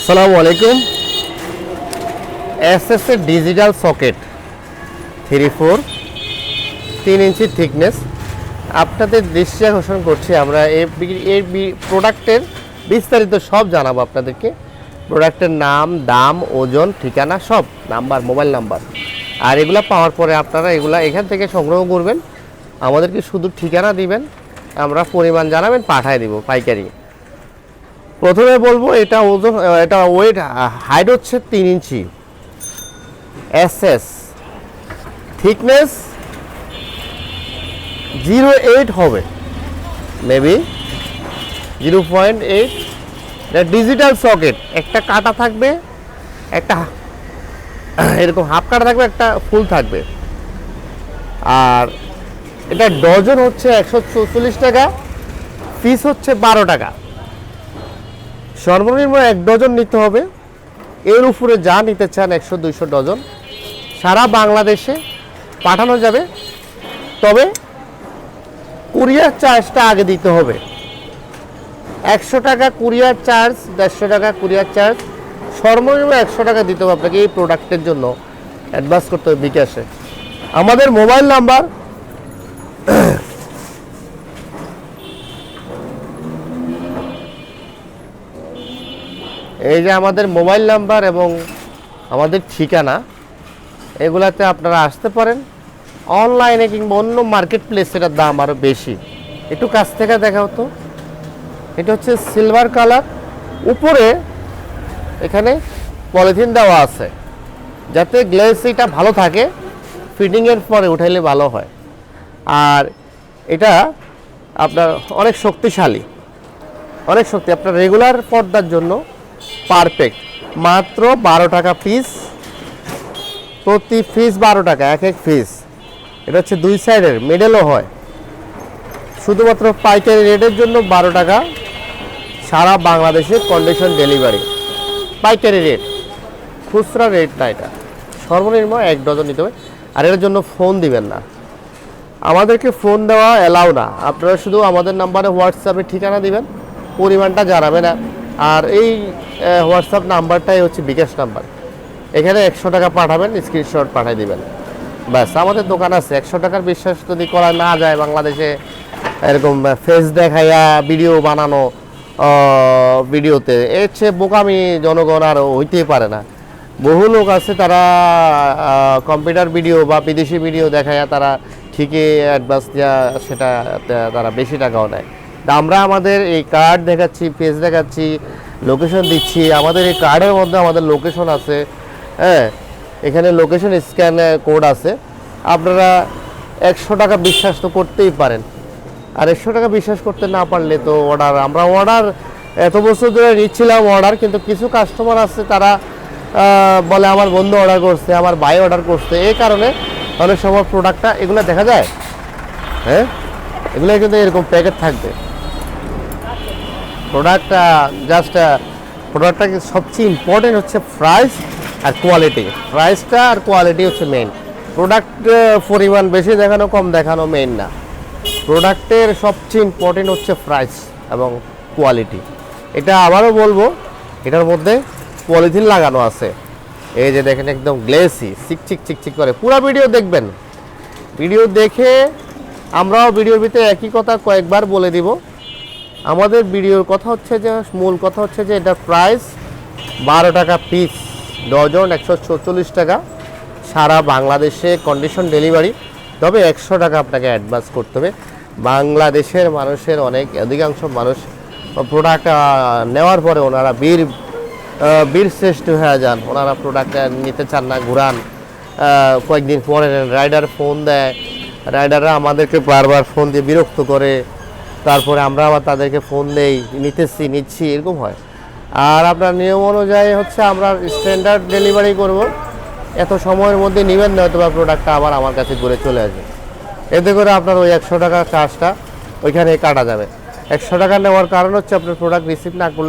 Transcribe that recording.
আসসালামু আলাইকুম। এসএস এর ডিজিটাল সকেট 3/4 3 ইঞ্চি থিকনেস আপনাদের দৃষ্টি আকর্ষণ করছি। আমরা এই প্রোডাক্টের বিস্তারিত সব জানাবো আপনাদেরকে। প্রোডাক্টের নাম, দাম, ওজন, ঠিকানা সব, নাম্বার, মোবাইল নাম্বার। আর এগুলো পাওয়ার পরে আপনারা এগুলা এখান থেকে সংগ্রহ করবেন, আমাদেরকে শুধু ঠিকানা দিবেন, আমরা পরিমাণ জানাবেন, পাঠায় দিব পাইকারি। প্রথমে বলবো এটা ওজন, এটা ওয়েট, হাইট হচ্ছে 3 ইঞ্চি, এসএস, থিকনেস 0.8 হবে, মেবি 0.8। এটা ডিজিটাল সকেট, একটা কাটা থাকবে, একটা এরকম হাফ কাটা থাকবে, একটা ফুল থাকবে। আর এটা ডজন হচ্ছে 144 টাকা, পিস হচ্ছে 12 টাকা। সর্বনিম্ন 1 ডজন নিতে হবে, এর উপরে যা নিতে চান 100-200 ডজন সারা বাংলাদেশে পাঠানো যাবে। তবে কুরিয়ার চার্জটা আগে দিতে হবে, 100 টাকা কুরিয়ার চার্জ, 150 টাকা কুরিয়ার চার্জ, সর্বনিম্ন 100 টাকা দিতে হবে আপনাকে এই প্রোডাক্টের জন্য অ্যাডভান্স করতে হবে বিকাশে। আমাদের মোবাইল নাম্বার এই যে আমাদের মোবাইল নাম্বার এবং আমাদের ঠিকানা, এগুলাতে আপনারা আসতে পারেন। অনলাইনে কিংবা অন্য মার্কেট প্লেস এটার দাম আরও বেশি। একটু কাছ থেকে দেখা হতো। এটা হচ্ছে সিলভার কালার, উপরে এখানে পলিথিন দেওয়া আছে যাতে গ্লেসিটা ভালো থাকে, ফিটিংয়ের পরে উঠাইলে ভালো হয়। আর এটা আপনার অনেক শক্তিশালী, অনেক শক্তি, আপনার রেগুলার পর্দার জন্য পারফেক্ট। মাত্র 12 টাকা পিস, প্রতি পিস 12 টাকা, এক এক পিস। এটা হচ্ছে 2 সাইডের, মিডলও হয়। শুধুমাত্র পাইকারি রেটের জন্য 12 টাকা, সারা বাংলাদেশে কন্ডিশন ডেলিভারি, পাইকারি রেট, খুচরা রেট না। এটা সর্বনিম্ন 1 ডজন নিতে হবে। আর এর জন্য ফোন দিবেন না, আমাদেরকে ফোন দেওয়া অ্যালাউ না। আপনারা শুধু আমাদের নাম্বারে হোয়াটসঅ্যাপে ঠিকানা দিবেন, পরিমাণটা জানাবেন। আর এই হোয়াটসঅ্যাপ নাম্বারটাই হচ্ছে বিকাশ নাম্বার। এখানে 100 টাকা পাঠাবেন, স্ক্রিনশট পাঠিয়ে দিবেন, ব্যাস। আমাদের দোকান আছে। 100 টাকার বিশ্বাস যদি করা না যায় বাংলাদেশে, এরকম ফেস দেখাইয়া ভিডিও বানানো, ভিডিওতে এর চেয়ে বোকামি জনগণ আর হইতেই পারে না। বহু লোক আছে তারা কম্পিউটার ভিডিও বা বিদেশি ভিডিও দেখাইয়া তারা ঠিকই অ্যাডভান্স দেওয়া, সেটা তারা বেশি টাকাও নেয়। আমরা আমাদের এই কার্ড দেখাচ্ছি, পেজ দেখাচ্ছি, লোকেশন দিচ্ছি। আমাদের এই কার্ডের মধ্যে আমাদের লোকেশন আছে, হ্যাঁ, এখানে লোকেশন স্ক্যান কোড আছে। আপনারা 100 টাকা বিশ্বাস তো করতেই পারেন। আর 100 টাকা বিশ্বাস করতে না পারলে তো আমরা অর্ডার এত বছর ধরে নিচ্ছিলাম অর্ডার, কিন্তু কিছু কাস্টমার আছে তারা বলে আমার বন্ধু অর্ডার করছে, আমার ভাই অর্ডার করছে। এই কারণে অনেক সময় প্রোডাক্টটা এগুলো দেখা যায়, হ্যাঁ, এগুলো কিন্তু এরকম প্যাকেট থাকবে। প্রোডাক্টটা জাস্ট প্রোডাক্টটা সবচেয়ে ইম্পর্টেন্ট হচ্ছে প্রাইস আর কোয়ালিটি। প্রাইসটা আর কোয়ালিটি হচ্ছে মেইন। প্রোডাক্ট পরিমাণ বেশি দেখানো কম দেখানো মেইন না, প্রোডাক্টের সবচেয়ে ইম্পর্টেন্ট হচ্ছে প্রাইস এবং কোয়ালিটি। এটা আবারও বলবো, এটার মধ্যে পলিথিন লাগানো আছে, এই যে দেখেন, একদম গ্লেসি, চিকচিক চিকচিক করে। পুরো ভিডিও দেখবেন, ভিডিও দেখে আমরাও ভিডিওর ভিতরে একই কথা কয়েকবার বলে দিব। আমাদের ভিডিওর কথা হচ্ছে যে, মূল কথা হচ্ছে যে এটার প্রাইস 12 টাকা পিস, ডজন 144 টাকা, সারা বাংলাদেশে কন্ডিশন ডেলিভারি। তবে 100 টাকা আপনাকে অ্যাডভান্স করতে হবে। বাংলাদেশের মানুষের অধিকাংশ মানুষ প্রোডাক্ট নেওয়ার পরে ওনারা বীর শ্রেষ্ঠ হয়ে যান, ওনারা প্রোডাক্ট নিতে চান না, ঘুরান, কয়েকদিন পরে রাইডার ফোন দেয়, রাইডাররা আমাদেরকে বারবার ফোন দিয়ে বিরক্ত করে, তারপরে আমরা আবার তাদেরকে ফোন দেই, নিচ্ছি, এরকম হয়। আর আপনার নিয়ম অনুযায়ী হচ্ছে আমরা স্ট্যান্ডার্ড ডেলিভারি করব, এত সময়ের মধ্যে নেবেন না, হয়তো বা প্রোডাক্টটা আবার আমার কাছে ঘুরে চলে আসবে। এতে করে আপনার ওই 100 টাকার চার্জটা ওইখানে কাটা যাবে। 100 টাকা নেওয়ার কারণ হচ্ছে আপনার প্রোডাক্ট রিসিভ না করলে